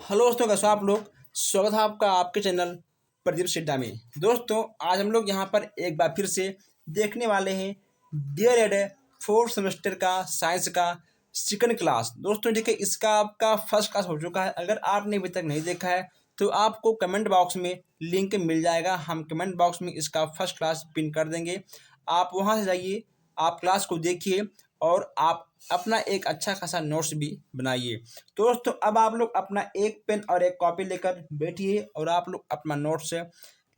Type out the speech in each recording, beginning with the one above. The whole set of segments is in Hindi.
हेलो दोस्तों, कैसे हो आप लोग। स्वागत है आपका आपके चैनल प्रदीप सिड्डा में। दोस्तों, आज हम लोग यहाँ पर एक बार फिर से देखने वाले हैं डियर एड फोर्थ सेमेस्टर का साइंस का सेकंड क्लास। दोस्तों देखिए, इसका आपका फर्स्ट क्लास हो चुका है। अगर आपने अभी तक नहीं देखा है तो आपको कमेंट बॉक्स में लिंक मिल जाएगा। हम कमेंट बॉक्स में इसका फर्स्ट क्लास पिन कर देंगे। आप वहाँ से जाइए, आप क्लास को देखिए और आप अपना एक अच्छा खासा नोट्स भी बनाइए। तो दोस्तों, अब आप लोग अपना एक पेन और एक कॉपी लेकर बैठिए और आप लोग अपना नोट्स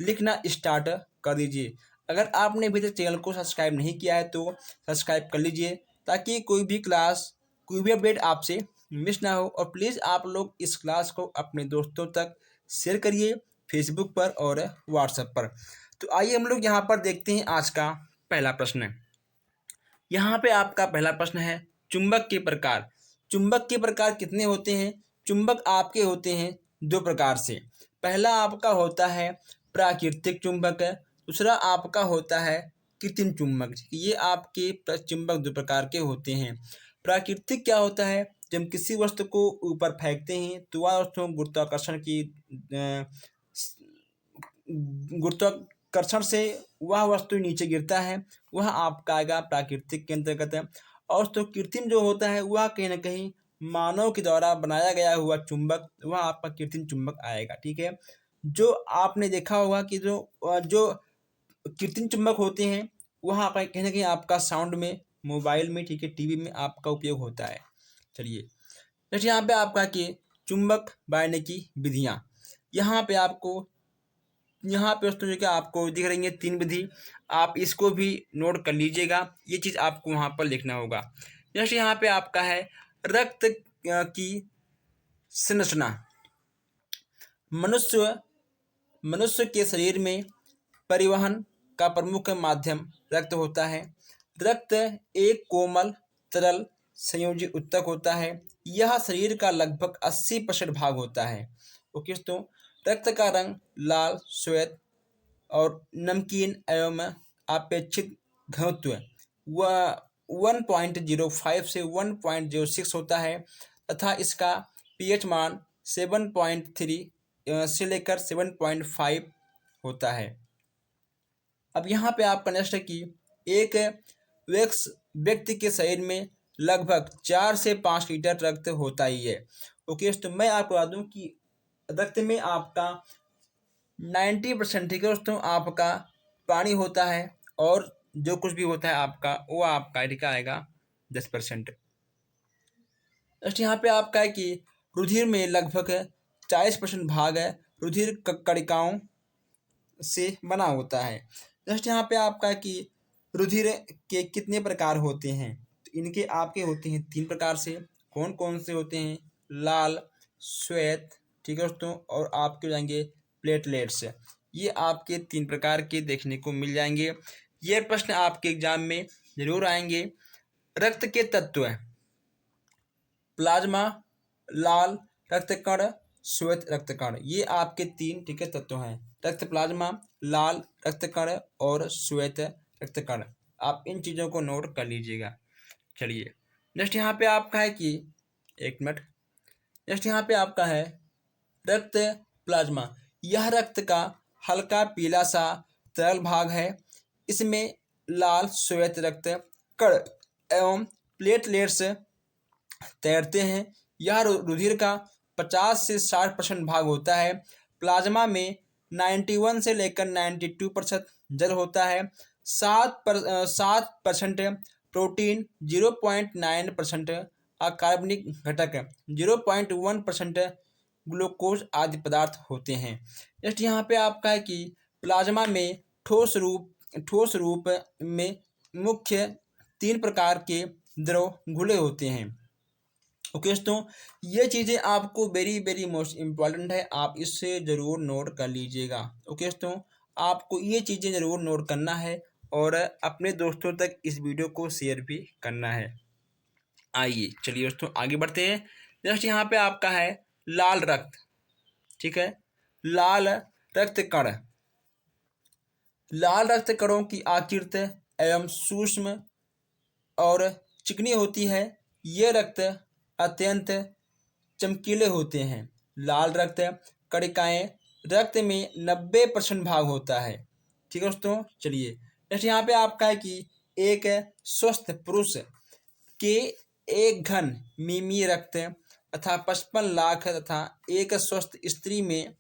लिखना स्टार्ट कर दीजिए। अगर आपने अभी तक चैनल को सब्सक्राइब नहीं किया है तो सब्सक्राइब कर लीजिए, ताकि कोई भी क्लास, कोई भी अपडेट आपसे मिस ना हो। और प्लीज़ आप लोग इस क्लास को अपने दोस्तों तक शेयर करिए, फेसबुक पर और व्हाट्सएप पर। तो आइए हम लोग यहाँ पर देखते हैं आज का पहला प्रश्न। यहाँ पे आपका पहला प्रश्न है, चुंबक के प्रकार। चुंबक के प्रकार कितने होते हैं। चुंबक आपके होते हैं दो प्रकार से। पहला आपका होता है प्राकृतिक चुंबक, दूसरा आपका होता है कृत्रिम चुंबक। ये आपके चुंबक दो प्रकार के होते हैं। प्राकृतिक क्या होता है, जब हम किसी वस्तु को ऊपर फेंकते हैं तो वह वस्तु गुरुत्वाकर्षण की गुरुत्वाकर्षण से वह वस्तु नीचे गिरता है, वह आपका आएगा प्राकृतिक के अंतर्गत है। और तो कृत्रिम जो होता है वह कहीं ना कहीं मानव के द्वारा बनाया गया हुआ चुंबक, वह आपका कृत्रिम चुंबक आएगा। ठीक है, जो आपने देखा होगा कि जो कृत्रिम चुंबक होते हैं वह आपका कहीं ना कहीं आपका साउंड में, मोबाइल में, ठीक है, टीवी में आपका उपयोग होता है। चलिए, जैसे यहाँ पे आपका कि चुंबक बांधने की विधियाँ, यहाँ पे आपको, यहाँ पे दोस्तों जो कि आपको दिख रही है तीन विधि, आप इसको भी नोट कर लीजिएगा। ये चीज़ आपको वहाँ पर लिखना होगा। जैसे यहाँ पे आपका है रक्त की संरचना। मनुष्य मनुष्य के शरीर में परिवहन का प्रमुख माध्यम रक्त होता है। रक्त एक कोमल तरल संयोजी ऊतक होता है। यह शरीर का लगभग 80% भाग होता है। ओके दोस्तों, रक्त का रंग लाल, श्वेत और नमकीन एवं अपेक्षित घनत्व वह 1.05 से 1.06 होता है तथा इसका पीएच मान 7.3 से लेकर 7.5 होता है। अब यहाँ पे आपका नेक्स्ट है कि एक व्यक्ति के शरीर में लगभग 4 से 5 लीटर रक्त होता ही है। ओके, तो मैं आपको बता दूँ कि रक्त में आपका 90%, ठीक है दोस्तों, आपका पानी होता है और जो कुछ भी होता है आपका वो आपका लिखा आएगा 10%। जस्ट यहाँ पे आपका है कि रुधिर में लगभग 40% भाग है रुधिर कणिकाओं से बना होता है। जस्ट यहाँ पे आपका है कि रुधिर के कितने प्रकार होते हैं, तो इनके आपके होते हैं 3 प्रकार से। कौन कौन से होते हैं, लाल, श्वेत, ठीक है दोस्तों, और आपके हो जाएंगे प्लेटलेट्स। ये आपके 3 प्रकार के देखने को मिल जाएंगे। ये प्रश्न आपके एग्जाम में जरूर आएंगे। रक्त के तत्व, प्लाज्मा, लाल रक्त कण, श्वेत रक्त कण, ये आपके 3, ठीक है, तत्व हैं। रक्त प्लाज्मा, लाल रक्त कण और श्वेत रक्त कण। आप इन चीज़ों को नोट कर लीजिएगा। चलिए, नेक्स्ट यहाँ पे आपका है कि एक मिनट, नेक्स्ट यहाँ पे आपका है रक्त प्लाज्मा। यह रक्त का हल्का पीला सा तरल भाग है। इसमें लाल श्वेत रक्त कण एवं प्लेटलेट्स तैरते हैं। यह रुधिर का 50 से 60% भाग होता है। प्लाज्मा में 91 से लेकर 92% जल होता है। 7% प्रोटीन, 0.9% अकार्बनिक घटक, 0.1% ग्लूकोज आदि पदार्थ होते हैं। नेक्स्ट यहाँ पे आपका है कि प्लाज्मा में ठोस रूप में मुख्य 3 प्रकार के द्रव घुले होते हैं। ओके दोस्तों, ये चीज़ें आपको वेरी वेरी मोस्ट इम्पॉर्टेंट है, आप इससे ज़रूर नोट कर लीजिएगा। ओके दोस्तों, आपको ये चीज़ें ज़रूर नोट करना है और अपने दोस्तों तक इस वीडियो को शेयर भी करना है। आइए चलिए दोस्तों आगे बढ़ते हैं। नेक्स्ट यहाँ पे आपका है लाल रक्त, ठीक है, लाल रक्त कण। लाल रक्त कणों की आकृति एवं सूक्ष्म और चिकनी होती है। ये रक्त अत्यंत चमकीले होते हैं। लाल रक्त कणिकाएं रक्त में 90% भाग होता है। ठीक है दोस्तों, चलिए नेक्स्ट यहाँ पे आपका है कि एक स्वस्थ पुरुष के एक घन मिमी रक्त तथा 55 लाख तथा एक स्वस्थ स्त्री में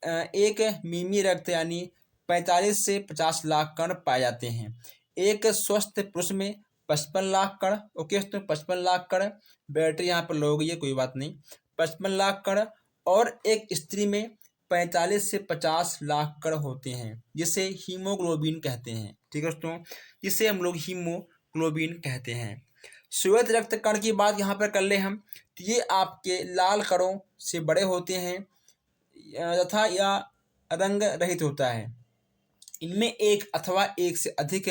एक मिमी रक्त यानी 45 से 50 लाख कण पाए जाते हैं। एक स्वस्थ पुरुष में 55 लाख कण, ओके तो 55 लाख कण, बैटरी यहाँ पर लो गई है कोई बात नहीं, 55 लाख कण, और एक स्त्री में 45 से 50 लाख कण होते हैं, जिसे हीमोग्लोबिन कहते हैं। ठीक है दोस्तों, जिसे हम लोग हीमोग्लोबिन कहते हैं। श्वेत रक्त कण की बात यहाँ पर कर ले हम, तो ये आपके लाल कणों से बड़े होते हैं तथा यह रंग रहित होता है। इनमें एक अथवा एक से अधिक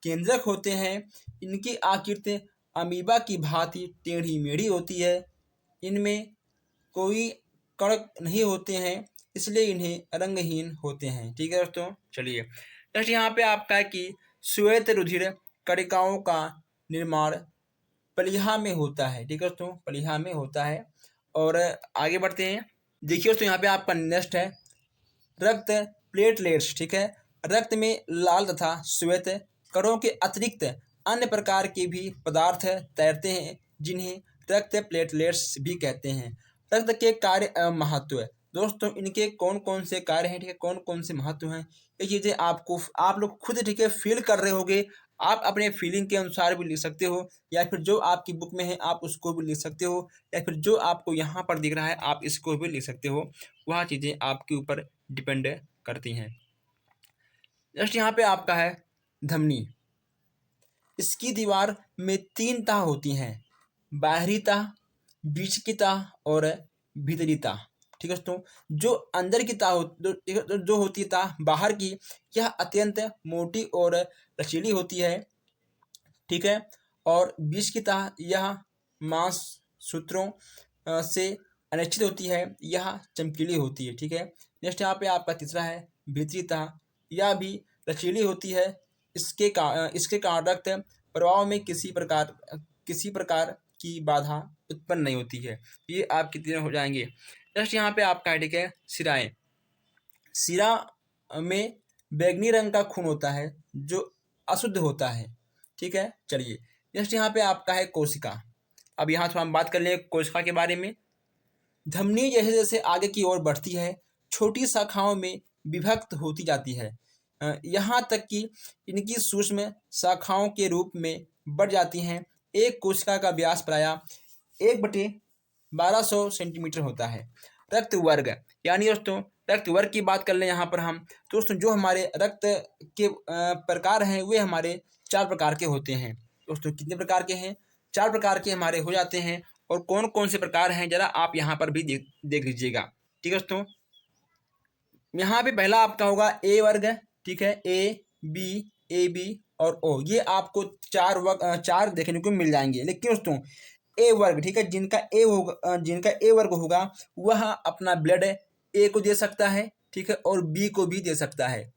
केंद्रक होते हैं। इनकी आकृति अमीबा की भांति टेढ़ी मेढ़ी होती है। इनमें कोई कण नहीं होते हैं, इसलिए इन्हें रंगहीन होते हैं। ठीक है दोस्तों, चलिए नेक्स्ट यहाँ पे आपका है कि श्वेत रुधिर कणिकाओं का निर्माण प्लीहा में होता है। ठीक है दोस्तों, प्लीहा में होता है। और आगे बढ़ते हैं। देखिए दोस्तों, यहाँ पे आपका नेक्स्ट है रक्त प्लेटलेट्स। ठीक है, रक्त में लाल तथा श्वेत कणों के अतिरिक्त अन्य प्रकार के भी पदार्थ तैरते हैं, जिन्हें रक्त प्लेटलेट्स भी कहते हैं। रक्त के कार्य एवं महत्व, दोस्तों इनके कौन कौन से कार्य हैं, ठीक है, कौन कौन से महत्व हैं, ये चीज़ें आपको आप लोग खुद ठीक है फील कर रहे होगे। आप अपने फीलिंग के अनुसार भी लिख सकते हो, या फिर जो आपकी बुक में है आप उसको भी लिख सकते हो, या फिर जो आपको यहाँ पर दिख रहा है आप इसको भी लिख सकते हो। वह चीज़ें आपके ऊपर डिपेंड करती हैं। जस्ट यहाँ पे आपका है धमनी। इसकी दीवार में 3 तह होती हैं, बाहरी तह, बीच की तह और भीतरी तह। ठीक है दोस्तों, जो अंदर की तह जो होती है तह बाहर की, यह अत्यंत मोटी और लचीली होती है। ठीक है, और बीच की तह यह मांस सूत्रों से अनिश्चित होती है, यह चमकीली होती है। ठीक है, नेक्स्ट यहाँ पे आपका तीसरा है भीतरी तह। यह भी लचीली होती है। इसके कारण रक्त प्रवाह में किसी प्रकार की बाधा उत्पन्न नहीं होती है। ये आपके तीनों हो जाएंगे। नेक्स्ट यहाँ पे आपका ठीक है सिराएं। सिरा में बैंगनी रंग का खून होता है जो अशुद्ध होता है। ठीक है, चलिए नेक्स्ट यहाँ पे आपका है कोशिका। अब यहाँ थोड़ा हम बात कर लें कोशिका के बारे में। धमनी जैसे जैसे आगे की ओर बढ़ती है, छोटी शाखाओं में विभक्त होती जाती है, यहाँ तक कि इनकी सूक्ष्म शाखाओं के रूप में बढ़ जाती हैं। एक कोशिका का व्यास प्रायः 1/1200 सेंटीमीटर होता है। रक्त वर्ग, यानी दोस्तों रक्त वर्ग की बात कर लें यहाँ पर हम, तो दोस्तों जो हमारे रक्त के प्रकार हैं वे हमारे 4 प्रकार के होते हैं। दोस्तों कितने प्रकार के हैं? 4 प्रकार के हमारे हो जाते हैं। और कौन कौन से प्रकार हैं जरा आप यहाँ पर भी देख लीजिएगा। ठीक है दोस्तों, यहाँ पे पहला आपका होगा ए वर्ग। ठीक है, ए बी और ओ, ये आपको 4 देखने को मिल जाएंगे। लेकिन दोस्तों ए वर्ग, ठीक है, जिनका ए वर्ग होगा वह अपना ब्लड ए को दे सकता है। ठीक है, और बी को भी दे सकता है।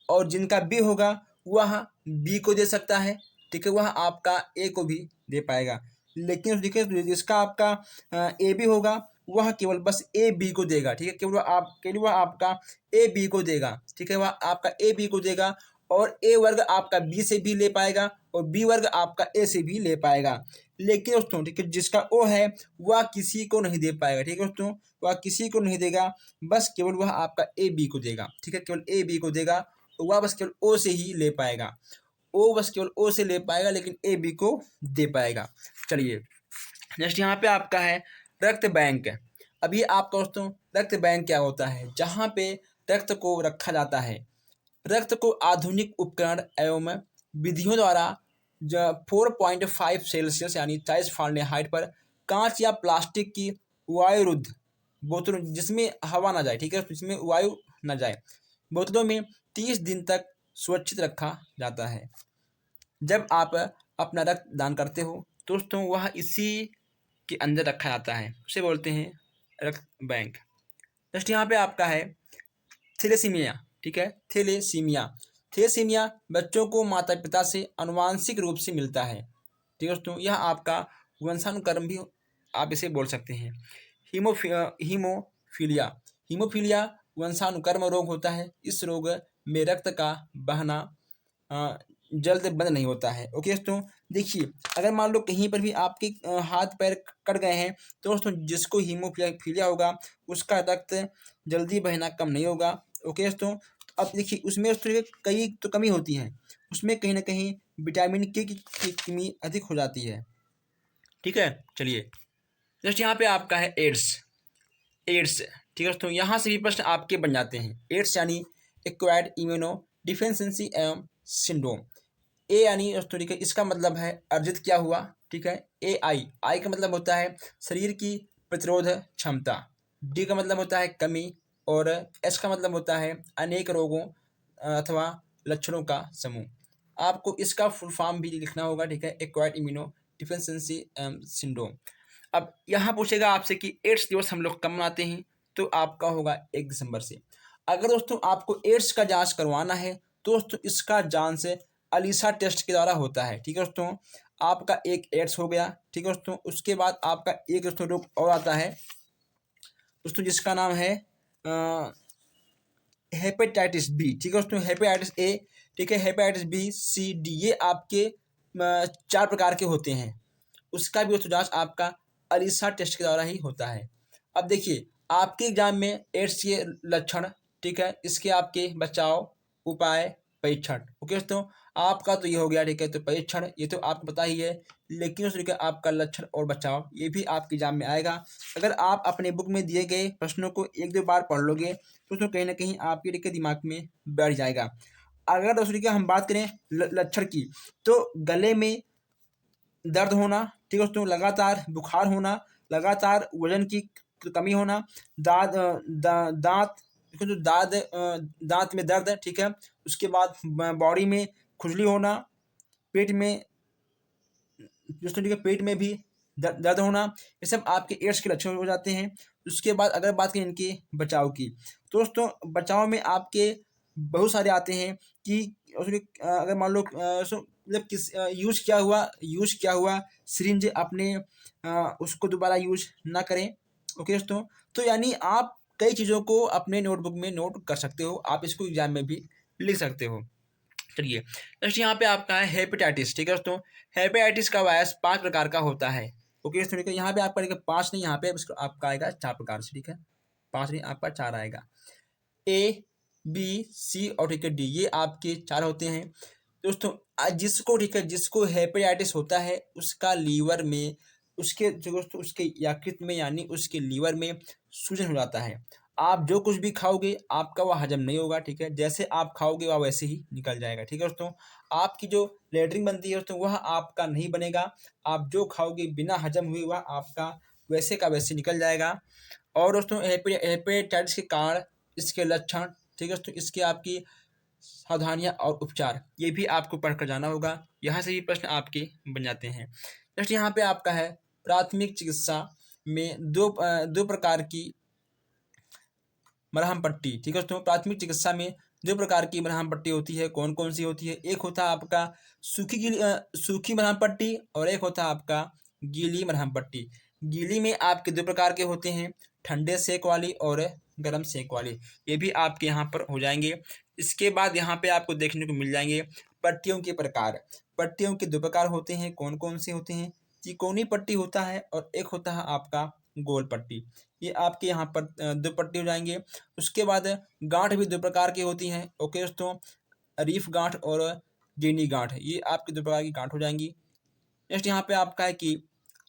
और जिनका बी होगा वह बी को दे सकता है। ठीक है, वह आपका ए को भी दे पाएगा। लेकिन देखिए जिसका आपका ए बी होगा वह केवल बस ए बी को देगा। ठीक है, केवल वह आपका ए बी को देगा। ठीक है, वह आपका ए बी को देगा, और ए वर्ग आपका बी से भी ले पाएगा, और बी वर्ग आपका ए से भी ले पाएगा। लेकिन दोस्तों ठीक है, जिसका ओ है वह किसी को नहीं दे पाएगा। ठीक है दोस्तों, वह किसी को नहीं देगा, बस केवल वह आपका ए बी को देगा। ठीक है, केवल ए बी को देगा, तो वह बस केवल ओ से ही ले पाएगा। ओ बस केवल ओ से ले पाएगा, लेकिन ए बी को दे पाएगा। चलिए नेक्स्ट यहाँ पे आपका है रक्त बैंक। अभी आपका दोस्तों रक्त बैंक क्या होता है? जहाँ पे रक्त को रखा जाता है। रक्त को आधुनिक उपकरण एवं विधियों द्वारा 4.5 सेल्सियस यानी 40 फ़ारेनहाइट पर कांच या प्लास्टिक की वायुरुद्ध बोतलों, जिसमें हवा ना जाए, ठीक है, जिसमें वायु ना जाए, बोतलों में 30 दिन तक सुरक्षित रखा जाता है। जब आप अपना रक्त दान करते हो दोस्तों, वह इसी के अंदर रखा जाता है, उसे बोलते हैं रक्त बैंक। नेक्स्ट यहाँ पे आपका है थैलेसीमिया। ठीक है, थैलेसीमिया बच्चों को माता पिता से आनुवांशिक रूप से मिलता है। ठीक है दोस्तों, यह आपका वंशानुक्रम भी आप इसे बोल सकते हैं। हीमोफीलिया। हीमोफीलिया वंशानुक्रम रोग होता है। इस रोग में रक्त का बहना जल्द बंद नहीं होता है। ओके दोस्तों, देखिए अगर मान लो कहीं पर भी आपके हाथ पैर कट गए हैं तो दोस्तों जिसको हीमोफीलिया होगा उसका रक्त जल्दी बहना कम नहीं होगा। ओके दोस्तों, अब देखिए उसमें दोस्तों कई तो कमी होती है, उसमें कहीं ना कहीं विटामिन के की कमी अधिक हो जाती है। ठीक है, चलिए जस्ट यहाँ पे आपका है एड्स। एड्स ठीक है दोस्तों, यहाँ से भी प्रश्न आपके बन जाते हैं। एड्स यानी एक्वायर्ड इम्यूनो डिफिशियंसी एवं सिंड्रोम। ए यानी दोस्तों ठीक है, इसका मतलब है अर्जित क्या हुआ। ठीक है, आई का मतलब होता है शरीर की प्रतिरोध क्षमता। डी का मतलब होता है कमी, और एस का मतलब होता है अनेक रोगों अथवा लक्षणों का समूह। आपको इसका फुल फॉर्म भी लिखना होगा। ठीक है, एक्वायर्ड इम्यूनो डिफिशियंसी सिंड्रोम। अब यहाँ पूछेगा आपसे कि एड्स दिवस हम लोग कब मनाते हैं, तो आपका होगा 1 दिसंबर से। अगर दोस्तों आपको एड्स का जांच करवाना है तो दोस्तों इसका जांच अलीसा टेस्ट के द्वारा होता है। ठीक है दोस्तों, आपका एक एड्स हो गया। ठीक है दोस्तों, उसके बाद आपका एक दोस्तों रोग और आता है दोस्तों जिसका नाम है हेपेटाइटिस बी। ठीक है दोस्तों, हेपेटाइटिस ए, ठीक है, हेपेटाइटिस बी, सी, डी, ये आपके 4 प्रकार के होते हैं। उसका भी दोस्तों जांच आपका अलीसा टेस्ट के द्वारा ही होता है। अब देखिए आपके एग्जाम में एड्स के लक्षण, ठीक है, इसके आपके बचाव उपाय परीक्षण। ओके दोस्तों, आपका तो ये हो गया। ठीक है, तो परीक्षण ये तो आपको पता ही है, लेकिन उसके आपका लक्षण और बचाव ये भी आपके एग्जाम में आएगा। अगर आप अपने बुक में दिए गए प्रश्नों को 1-2 बार पढ़ लोगे तो उसमें कहीं ना कहीं आपके ठीक है दिमाग में बैठ जाएगा। अगर दोस्तों की हम बात करें लक्षण की, तो गले में दर्द होना, ठीक है दोस्तों, लगातार बुखार होना, लगातार वजन की कमी होना, दांत जो दांत में दर्द, ठीक है, उसके बाद बॉडी में खुजली होना, पेट में दोस्तों ठीक है, पेट में भी दर्द होना, ये सब आपके एड्स के लक्षण हो जाते हैं। उसके बाद अगर बात करें इनके बचाव की, तो दोस्तों बचाव में आपके बहुत सारे आते हैं कि अगर मान लो मतलब यूज क्या हुआ सिरिंज अपने उसको दोबारा यूज ना करें। ओके दोस्तों, तो यानी आप कई चीज़ों को अपने नोटबुक में नोट कर सकते हो, आप इसको एग्जाम में भी लिख सकते हो। चलिए नेक्स्ट यहाँ पे आपका है हेपेटाइटिस। ठीक है दोस्तों, हेपेटाइटिस का वायरस 5 प्रकार का होता है। ओके दोस्तों, ठीक है, यहाँ पे आपका 5 नहीं, यहाँ पे आपका आएगा 4 प्रकार से। ठीक है, 5 नहीं, आपका 4 आएगा। ए, बी, सी और ठीक है डी, ये आपके 4 होते हैं दोस्तों। जिसको ठीक है, जिसको हेपेटाइटिस होता है उसका लीवर में उसके जो दोस्तों उसके यकृत में यानी उसके लीवर में सूजन हो जाता है। आप जो कुछ भी खाओगे आपका वह हजम नहीं होगा। ठीक है, जैसे आप खाओगे वह वैसे ही निकल जाएगा। ठीक है दोस्तों, आपकी जो लेटरिन बनती है दोस्तों वह आपका नहीं बनेगा। आप जो खाओगे बिना हजम हुए वह आपका वैसे का वैसे निकल जाएगा। और दोस्तों हेपेटाइटिस के कारण इसके लक्षण, ठीक है दोस्तों, इसके आपकी सावधानियां और उपचार ये भी आपको पढ़कर जाना होगा। यहाँ से भी प्रश्न आपके बन जाते हैं। नेक्स्ट यहाँ पे आपका है प्राथमिक चिकित्सा में दो प्रकार की मरहम पट्टी। ठीक है दोस्तों, प्राथमिक चिकित्सा में 2 प्रकार की मरहम पट्टी होती है। कौन कौन सी होती है? एक होता है आपका सूखी मरहम पट्टी और एक होता है आपका गीली मरहम पट्टी। गीली में आपके 2 प्रकार के होते हैं, ठंडे सेक वाली और गर्म सेक वाली। ये भी आपके यहाँ पर हो जाएंगे। इसके बाद यहाँ पे आपको देखने को मिल जाएंगे पट्टियों के प्रकार। पट्टियों के 2 प्रकार होते हैं। कौन कौन से होते हैं? त्रिकोणी पट्टी होता है और एक होता है आपका गोल पट्टी। ये आपके यहाँ पर 2 पट्टी हो जाएंगे। उसके बाद गांठ भी 2 प्रकार की होती हैं। ओके दोस्तों, रीफ गांठ और जेनी गांठ, ये आपके 2 प्रकार की गांठ हो जाएंगी। नेक्स्ट यहाँ पे आपका है कि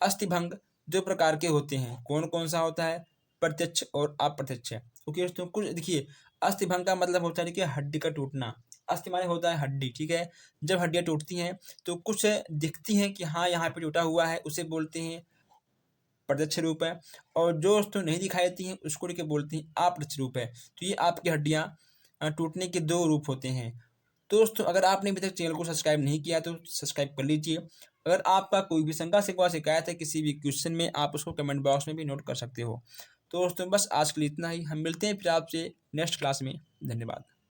अस्थिभंग 2 प्रकार के होते हैं। कौन कौन सा होता है? प्रत्यक्ष और अप्रत्यक्ष। ओके दोस्तों, कुछ देखिए अस्थिभंग का मतलब होता है कि हड्डी का टूटना। अस्थि माने होता है हड्डी। ठीक है, जब हड्डियाँ टूटती हैं तो कुछ दिखती हैं कि हाँ यहाँ पे टूटा हुआ है, उसे बोलते हैं प्रत्यक्ष रूप है। और जो दोस्तों नहीं दिखाई देती हैं उसको लेके बोलते हैं अप्रत्यक्ष रूप है। तो ये आपकी हड्डियाँ टूटने के 2 रूप होते हैं। तो दोस्तों अगर आपने अभी तक चैनल को सब्सक्राइब नहीं किया तो सब्सक्राइब कर लीजिए। अगर आपका कोई भी शंका शिकवा शिकायत है किसी भी क्वेश्चन में, आप उसको कमेंट बॉक्स में भी नोट कर सकते हो। तो दोस्तों बस आज के लिए इतना ही। हम मिलते हैं फिर आपसे नेक्स्ट क्लास में। धन्यवाद।